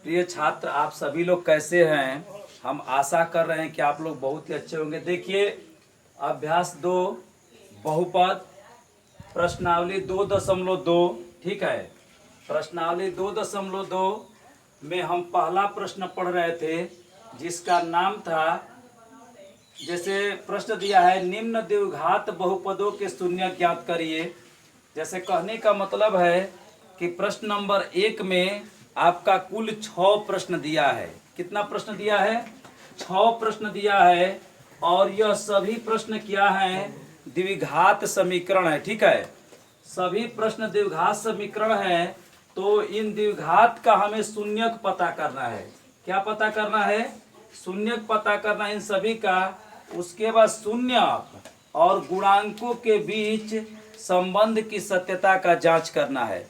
प्रिय छात्र, आप सभी लोग कैसे हैं? हम आशा कर रहे हैं कि आप लोग बहुत ही अच्छे होंगे। देखिए, अभ्यास 2 बहुपद प्रश्नावली 2.2, ठीक है। प्रश्नावली 2.2 में हम पहला प्रश्न पढ़ रहे थे, जिसका नाम था, जैसे प्रश्न दिया है, निम्न द्विघात बहुपदों के शून्य ज्ञात करिए। जैसे कहने का मतलब है कि प्रश्न नंबर 1 में आपका कुल 6 प्रश्न दिया है। कितना प्रश्न दिया है? 6 प्रश्न दिया है। और यह सभी प्रश्न क्या हैं? द्विघात समीकरण है, ठीक है। सभी प्रश्न द्विघात समीकरण है। तो इन द्विघात का हमें शून्यक पता करना है। क्या पता करना है? शून्यक पता करना इन सभी का। उसके बाद शून्यक और गुणांकों के बीच संबंध की सत्यता का जांच करना है।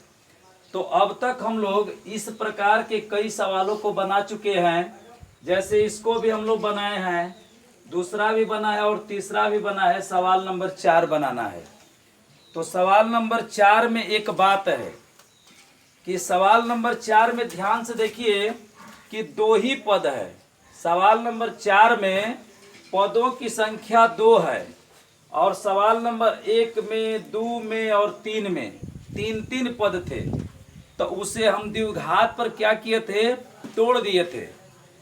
तो अब तक हम लोग इस प्रकार के कई सवालों को बना चुके हैं। जैसे इसको भी हम लोग बनाए हैं, दूसरा भी बना है और तीसरा भी बना है। सवाल नंबर 4 बनाना है। तो सवाल नंबर 4 में एक बात है कि सवाल नंबर 4 में ध्यान से देखिए कि 2 ही पद है। सवाल नंबर 4 में पदों की संख्या 2 है। और सवाल नंबर 1 में, 2 में और 3 में 3 पद थे। तो उसे हम द्विघात पर क्या किए थे? तोड़ दिए थे।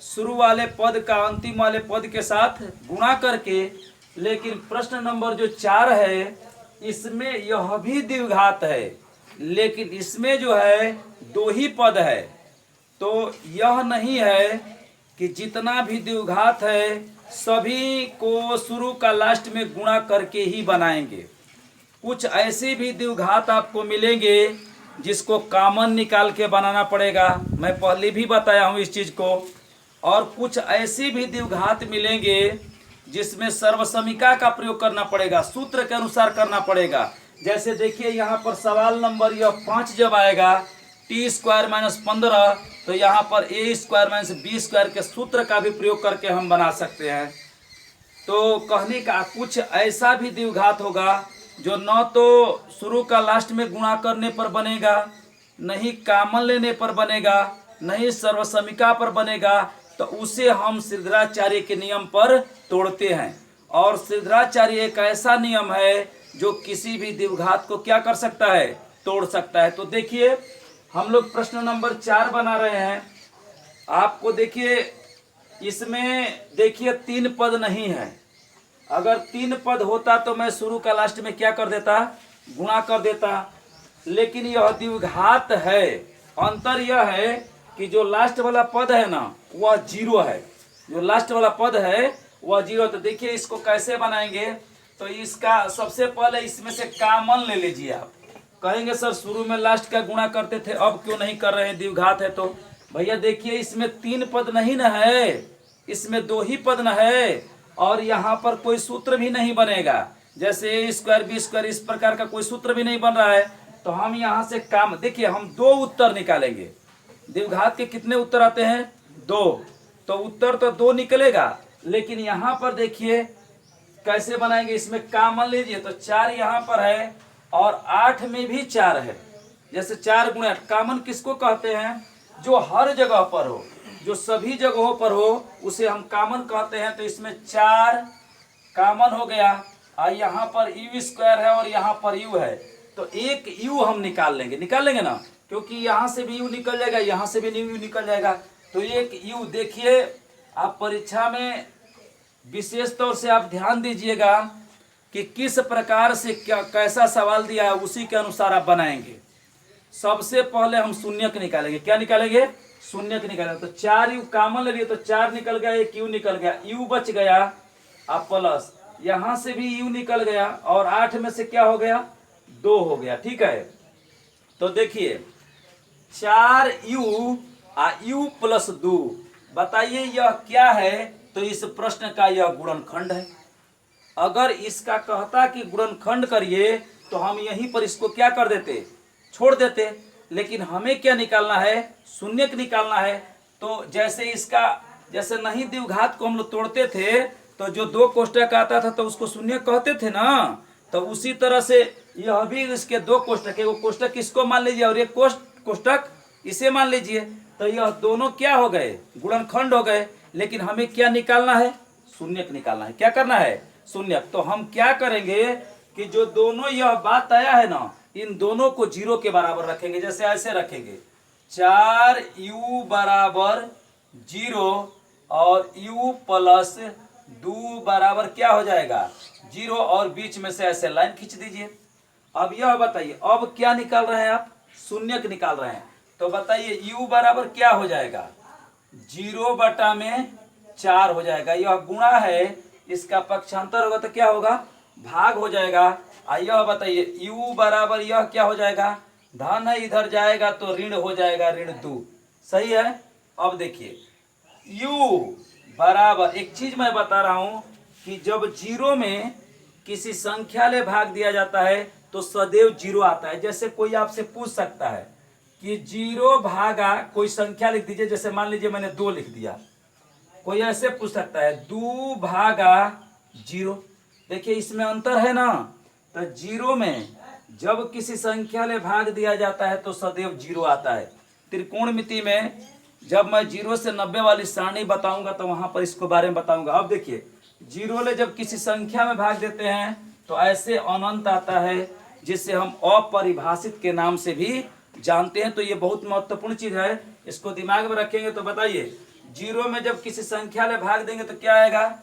शुरू वाले पद का अंतिम वाले पद के साथ गुणा करके। लेकिन प्रश्न नंबर जो 4 है, इसमें यह भी द्विघात है, लेकिन इसमें जो है 2 ही पद है। तो यह नहीं है कि जितना भी द्विघात है सभी को शुरू का लास्ट में गुणा करके ही बनाएंगे। कुछ ऐसे भी द्विघात आपको मिलेंगे जिसको कॉमन निकाल के बनाना पड़ेगा। मैं पहले भी बताया हूँ इस चीज़ को। और कुछ ऐसे भी द्विघात मिलेंगे जिसमें सर्वसमीका का प्रयोग करना पड़ेगा, सूत्र के अनुसार करना पड़ेगा। जैसे देखिए यहाँ पर सवाल नंबर यह 5 जब आएगा, t² - 15, तो यहाँ पर a² - b² के सूत्र का भी प्रयोग करके हम बना सकते हैं। तो कहने का कुछ ऐसा भी द्विघात होगा जो न तो शुरू का लास्ट में गुणा करने पर बनेगा, नहीं कॉमन लेने पर बनेगा, नहीं सर्वसमीका पर बनेगा। तो उसे हम सिद्धराचार्य के नियम पर तोड़ते हैं। और सिद्धराचार्य एक ऐसा नियम है जो किसी भी द्विघात को क्या कर सकता है? तोड़ सकता है। तो देखिए, हम लोग प्रश्न नंबर 4 बना रहे हैं। आपको देखिए, इसमें देखिए 3 पद नहीं है। अगर 3 पद होता तो मैं शुरू का लास्ट में क्या कर देता? गुणा कर देता। लेकिन यह द्विघात है। अंतर यह है कि जो लास्ट वाला पद है ना, वह 0 है। जो लास्ट वाला पद है वह 0। तो देखिए इसको कैसे बनाएंगे? तो इसका सबसे पहले इसमें से कॉमन ले लीजिए। आप कहेंगे सर शुरू में लास्ट का गुणा करते थे, अब क्यों नहीं कर रहे हैं? द्विघात है। तो भैया देखिए, इसमें 3 पद नहीं न है, इसमें 2 ही पद न है। और यहाँ पर कोई सूत्र भी नहीं बनेगा। जैसे a² b² इस प्रकार का कोई सूत्र भी नहीं बन रहा है। तो हम यहाँ से काम, देखिए हम 2 उत्तर निकालेंगे। द्विघात के कितने उत्तर आते हैं? 2। तो उत्तर तो 2 निकलेगा। लेकिन यहाँ पर देखिए कैसे बनाएंगे? इसमें कॉमन लीजिए। तो 4 यहाँ पर है और 8 में भी 4 है। जैसे 4 × 8 कॉमन किसको कहते हैं? जो हर जगह पर हो, जो सभी जगहों पर हो, उसे हम कॉमन कहते हैं। तो इसमें 4 कॉमन हो गया। और यहाँ पर u² है और यहाँ पर u है। तो एक u हम निकाल लेंगे ना, क्योंकि यहाँ से भी u निकल जाएगा, यहाँ से भी u निकल जाएगा। तो एक u, देखिए आप परीक्षा में विशेष तौर से आप ध्यान दीजिएगा कि किस प्रकार से क्या कैसा सवाल दिया है, उसी के अनुसार आप बनाएंगे। सबसे पहले हम शून्यक निकालेंगे। क्या निकालेंगे? शून्यक निकालेंगे। तो 4 u कॉमन ले लिए तो 4 निकल गया, एक u निकल गया, u बच गया। अब प्लस यहाँ से भी u निकल गया और 8 में से क्या हो गया? 2 हो गया, ठीक है। तो देखिए 4u u + 2, बताइए यह क्या है? तो इस प्रश्न का यह गुणनखंड है। अगर इसका कहता कि गुणनखंड करिए तो हम यहीं पर इसको क्या कर देते? छोड़ देते। लेकिन हमें क्या निकालना है? शून्यक निकालना है। तो जैसे इसका, जैसे नहीं द्विघात को हम लोग तोड़ते थे तो जो 2 कोष्टक आता था तो उसको शून्यक कहते थे ना। तो उसी तरह से यह भी इसके 2 कोष्टक, एक कोष्टक इसको मान लीजिए और एक कोष्टक इसे मान लीजिए। तो यह दोनों क्या हो गए, गुणनखंड हो गए। लेकिन हमें क्या निकालना है, शून्यक निकालना है। क्या करना है, शून्यक। तो हम क्या करेंगे कि जो दोनों यह बात आया है ना, इन दोनों को जीरो के बराबर रखेंगे। जैसे ऐसे रखेंगे 4u बराबर 0 और u प्लस 2 बराबर क्या हो जाएगा 0, और बीच में से ऐसे लाइन खींच दीजिए। अब यह बताइए, अब क्या निकाल रहे हैं आप, शून्यक निकाल रहे हैं। तो बताइए u बराबर क्या हो जाएगा, 0/4 हो जाएगा। यह गुणा है, इसका पक्षांतर होगा तो क्या होगा, भाग हो जाएगा। यह बताइए u बराबर यह क्या हो जाएगा, धन है, इधर जाएगा तो ऋण हो जाएगा, ऋण 2। सही है। अब देखिए u बराबर, एक चीज मैं बता रहा हूं कि जब जीरो में किसी संख्या ले भाग दिया जाता है तो सदैव जीरो आता है। जैसे कोई आपसे पूछ सकता है कि 0 भागा कोई संख्या लिख दीजिए, जैसे मान लीजिए मैंने 2 लिख दिया। कोई ऐसे पूछ सकता है 2 भागा 0। देखिए इसमें अंतर है ना। तो जीरो में जब किसी संख्या ले भाग दिया जाता है तो सदैव जीरो आता है। त्रिकोणमिति में जब मैं 0 से 90 वाली सारणी बताऊंगा तो वहां पर इसको बारे में बताऊंगा। अब देखिए जीरो ले जब किसी संख्या में भाग देते हैं तो ऐसे अनंत आता है, जिसे हम अपरिभाषित के नाम से भी जानते हैं। तो ये बहुत महत्वपूर्ण चीज है, इसको दिमाग में रखेंगे। तो बताइए जीरो में जब किसी संख्या ले भाग देंगे तो क्या आएगा,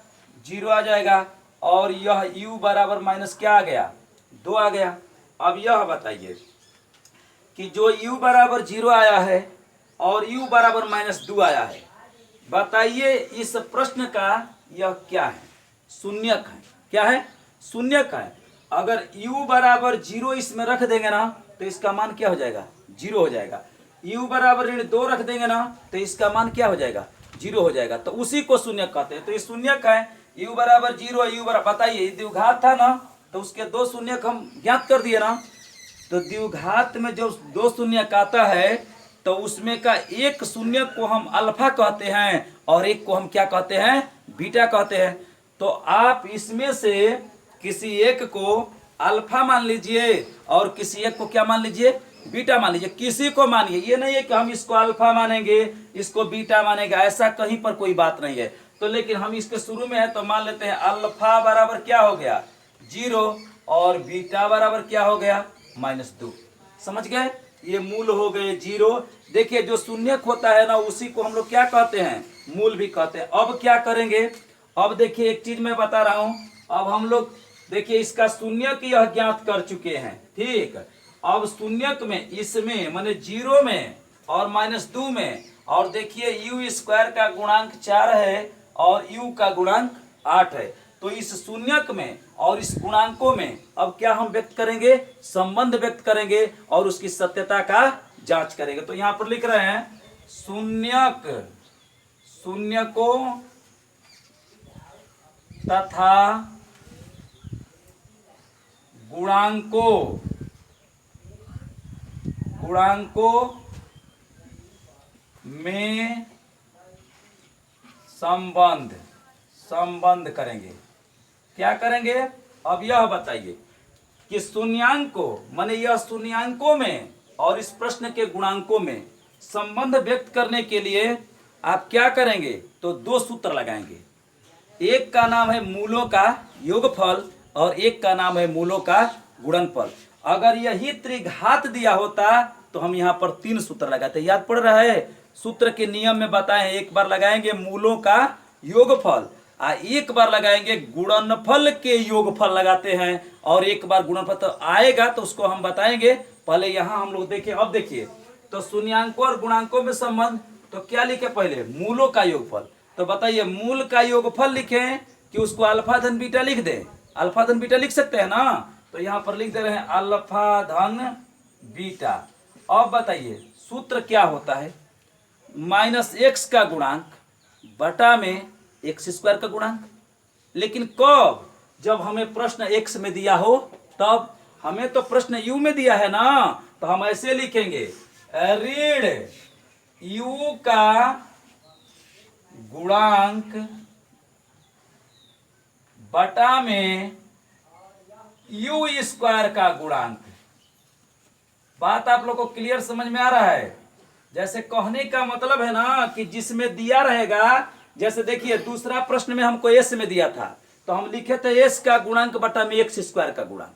0 आ जाएगा। और यह u बराबर माइनस क्या आ गया, 2 आ गया। अब यह बताइए कि जो u बराबर 0 आया है और u बराबर -2 आया है, बताइए इस प्रश्न का यह क्या है, शून्यक है। क्या है, शून्यक है। अगर u बराबर 0 इसमें रख देंगे ना तो इसका मान क्या हो जाएगा, 0 हो जाएगा। u बराबर -2 रख देंगे ना तो इसका मान क्या हो जाएगा, 0 हो जाएगा। तो उसी को शून्यक कहते हैं। तो ये शून्यक है, u बराबर 0, u बराबर, बताइए द्विघात था ना तो उसके 2 शून्यक हम ज्ञात कर दिए ना। तो द्विघात में जो 2 शून्यक आता है तो उसमें का एक शून्यक को हम अल्फा कहते हैं और एक को हम क्या कहते हैं, बीटा कहते हैं। तो आप इसमें से किसी एक को अल्फा मान लीजिए और किसी एक को क्या मान लीजिए, बीटा मान लीजिए। किसी को मानिए, ये नहीं है कि हम इसको अल्फा मानेंगे इसको बीटा मानेंगे, ऐसा कहीं पर कोई बात नहीं है। तो लेकिन हम इसके शुरू में है तो मान लेते हैं अल्फा बराबर क्या हो गया, 0, और बीटा बराबर क्या हो गया, -2। समझ गए, ये मूल हो गए 0। देखिए जो शून्यक होता है ना उसी को हम लोग क्या कहते हैं, मूल भी कहते हैं। अब क्या करेंगे, अब देखिए एक चीज मैं बता रहा हूं। अब हम लोग देखिए इसका शून्यक यह ज्ञात कर चुके हैं, ठीक। अब शून्यक में इसमें माने 0 में और -2 में, और देखिए u² का गुणांक 4 है और u का गुणांक 8 है। तो इस शून्यक में और इस गुणांकों में अब क्या हम व्यक्त करेंगे, संबंध व्यक्त करेंगे और उसकी सत्यता का जांच करेंगे। तो यहां पर लिख रहे हैं शून्यक, शून्यकों तथा गुणांकों, गुणांकों में संबंध, संबंध करेंगे। क्या करेंगे, अब यह बताइए कि शून्यांकों माने यह शून्यांकों में और इस प्रश्न के गुणांकों में संबंध व्यक्त करने के लिए आप क्या करेंगे, तो 2 सूत्र लगाएंगे। एक का नाम है मूलों का योगफल और एक का नाम है मूलों का गुणनफल। अगर यही त्रिघात दिया होता तो हम यहाँ पर 3 सूत्र लगाते। याद पड़ रहा है, सूत्र के नियम में बताए, एक बार लगाएंगे मूलों का योगफल, एक बार लगाएंगे गुणनफल के योगफल लगाते हैं, और एक बार गुणनफल तो आएगा तो उसको हम बताएंगे। पहले यहाँ हम लोग देखें। अब देखिए तो शून्यांकों और गुणांकों में संबंध, तो क्या लिखे पहले, मूलों का योगफल। तो बताइए मूल का योगफल लिखें कि उसको अल्फा धन बीटा लिख दें, अल्फा धन बीटा लिख सकते हैं ना। तो यहाँ पर लिख दे रहे हैं अल्फा धन बीटा। अब बताइए सूत्र क्या होता है, -x का गुणांक बटा में x² का गुणांक। लेकिन कब, जब हमें प्रश्न x में दिया हो तब। हमें तो प्रश्न u में दिया है ना, तो हम ऐसे लिखेंगे ऋण u का गुणांक बटा में u² का गुणांक। बात आप लोग को क्लियर समझ में आ रहा है। जैसे कहने का मतलब है ना कि जिसमें दिया रहेगा, जैसे देखिए दूसरा प्रश्न में हमको एस में दिया था, तो हम लिखे थे एस का गुणांक बटा में एक्स स्क्वायर का गुणांक।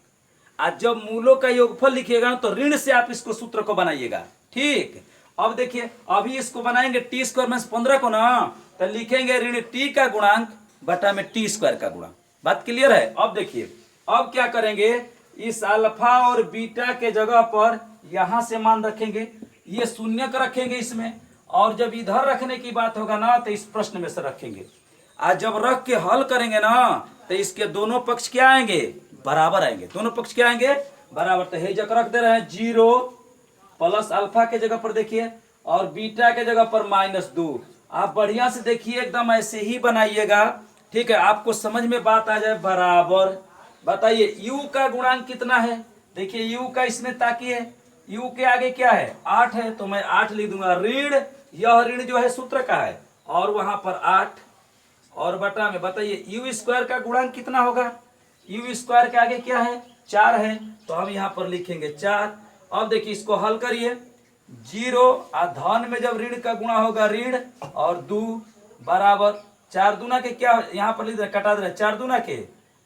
आज जब मूलों का योगफल लिखिएगा तो ऋण से आप इसको सूत्र को बनाइएगा। ठीक, अब देखिए अभी इसको बनाएंगे टी स्क्वायर में 15 को ना, तो लिखेंगे ऋण टी का गुणांक बटा में टी स्क्वायर का गुणांक। बात क्लियर है? अब देखिए अब क्या करेंगे, इस अल्फा और बीटा के जगह पर यहां से मान रखेंगे, ये शून्य का रखेंगे इसमें, और जब इधर रखने की बात होगा ना तो इस प्रश्न में से रखेंगे। आज जब रख के हल करेंगे ना तो इसके दोनों पक्ष क्या आएंगे, बराबर आएंगे। दोनों पक्ष क्या आएंगे, बराबर। तो हे जगह रख दे रहे हैं 0 प्लस अल्फा के जगह पर देखिए, और बीटा के जगह पर -2। आप बढ़िया से देखिए, एकदम ऐसे ही बनाइएगा। ठीक है, आपको समझ में बात आ जाए। बराबर, बताइए u का गुणांक कितना है। देखिए u का इसमें ताकिए, u के आगे क्या है, 8 है, तो मैं 8 लिख दूंगा। ऋण, यह ऋण जो है सूत्र का है, और वहां पर 8 और बटा में, बताइए u स्क्वायर का गुणांक कितना होगा। u स्क्वायर के आगे क्या है, 4 है, तो हम यहाँ पर लिखेंगे 4। अब देखिए इसको हल करिए, 0 धन में जब ऋण का गुणा होगा ऋण, और 2 बराबर 4 दूना के क्या, यहाँ पर लिख दे, कटा दे, 4 दूना के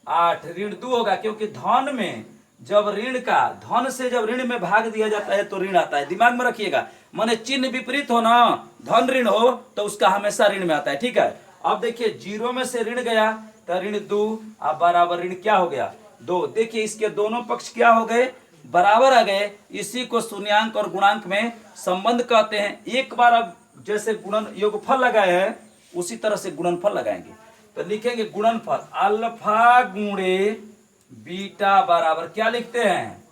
8, ऋण 2 होगा, क्योंकि धन में जब ऋण का, धन से जब ऋण में भाग दिया जाता है तो ऋण आता है। दिमाग में रखिएगा, माने चिन्ह विपरीत हो ना, धन ऋण हो तो उसका हमेशा ऋण में आता है। ठीक है, अब देखिए 0 में से ऋण गया तो ऋण 2, अब बराबर ऋण क्या हो गया, 2। देखिए इसके दोनों पक्ष क्या हो गए, बराबर आ गए। इसी को शून्यांक और गुणांक में संबंध कहते हैं। एक बार अब जैसे गुणन योगफल लगाए हैं उसी तरह से गुणनफल लगाएंगे, तो लिखेंगे गुणनफल अल्फा गुणे बीटा बराबर क्या लिखते हैं,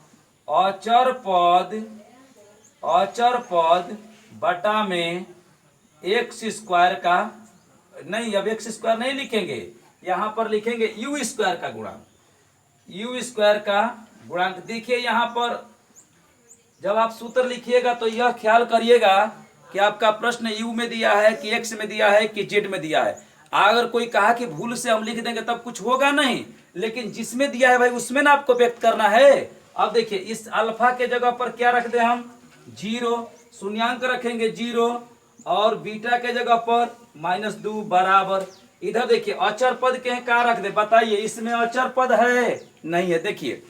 अचर पद बटा में एक्स स्क्वायर का, नहीं अब एक्स स्क्वायर नहीं लिखेंगे, यहां पर लिखेंगे यू स्क्वायर का गुणांक, यू स्क्वायर का गुणांक। देखिए यहां पर जब आप सूत्र लिखिएगा तो यह ख्याल करिएगा कि आपका प्रश्न यू में दिया है कि एक्स में दिया है कि जेड में दिया है। अगर कोई कहा कि भूल से हम लिख देंगे तब कुछ होगा नहीं, लेकिन जिसमें दिया है भाई उसमें ना आपको व्यक्त करना है। अब देखिए इस अल्फा के जगह पर क्या रख दे हम, 0, शून्यांक रखेंगे 0, और बीटा के जगह पर -2 बराबर। इधर देखिए अचर पद के क्या रख दे, बताइए इसमें अचर पद है नहीं है। देखिए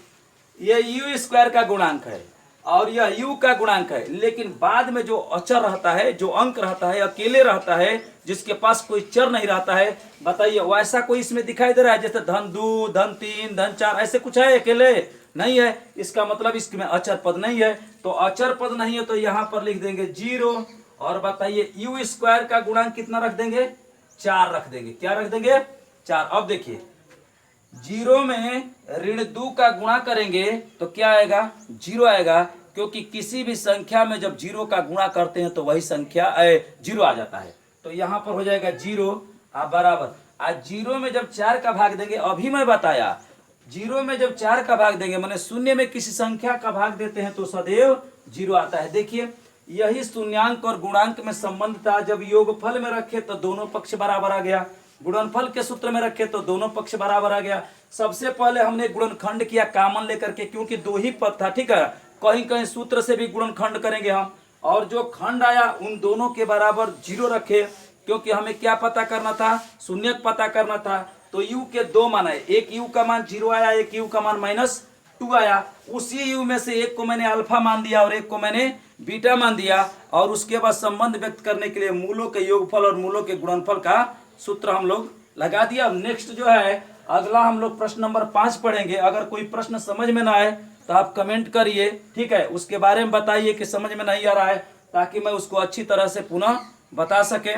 ये यू स्क्वायर का गुणांक है और यह u का गुणांक है, लेकिन बाद में जो अचर रहता है, जो अंक रहता है, अकेले रहता है, जिसके पास कोई चर नहीं रहता है, बताइए वैसा कोई इसमें दिखाई दे रहा है, जैसे धन 2, धन 3, धन 4, ऐसे कुछ है, अकेले नहीं है। इसका मतलब इसमें अचर पद नहीं है। तो अचर पद नहीं है तो यहाँ पर लिख देंगे 0, और बताइए u स्क्वायर का गुणांक कितना रख देंगे, 4 रख देंगे। क्या रख देंगे, 4। अब देखिए 0 में ऋण 2 का गुणा करेंगे तो क्या आएगा, 0 आएगा, क्योंकि किसी भी संख्या में जब 0 का गुणा करते हैं तो वही संख्या 0 आ जाता है। तो यहाँ पर हो जाएगा 0 बराबर। आज 0 में जब 4 का भाग देंगे, अभी मैं बताया 0 में जब 4 का भाग देंगे, माने शून्य में किसी संख्या का भाग देते हैं तो सदैव 0 आता है। देखिए यही शून्यांक और गुणांक में संबंध था। जब योगफल में रखे तो दोनों पक्ष बराबर आ गया, गुणनफल के सूत्र में रखे तो दोनों पक्ष बराबर आ गया। सबसे पहले हमने गुणनखंड किया कॉमन लेकर के, क्योंकि 2 ही पद था। ठीक है, कहीं कहीं सूत्र से भी गुणनखंड करेंगे हम, और जो खंड आया उन दोनों के बराबर 0 रखे, क्योंकि हमें क्या पता करना था, शून्य पता करना था। तो u के 2 मान आए, एक u का मान 0 आया, एक u का मान -2 आया। उसी u में से एक को मैंने अल्फा मान दिया और एक को मैंने बीटा मान दिया, और उसके बाद संबंध व्यक्त करने के लिए मूलों के योगफल और मूलों के गुणनफल का सूत्र हम लोग लगा दिया। अब नेक्स्ट जो है अगला हम लोग प्रश्न नंबर 5 पढ़ेंगे। अगर कोई प्रश्न समझ में ना आए तो आप कमेंट करिए, ठीक है, उसके बारे में बताइए कि समझ में नहीं आ रहा है, ताकि मैं उसको अच्छी तरह से पुनः बता सके।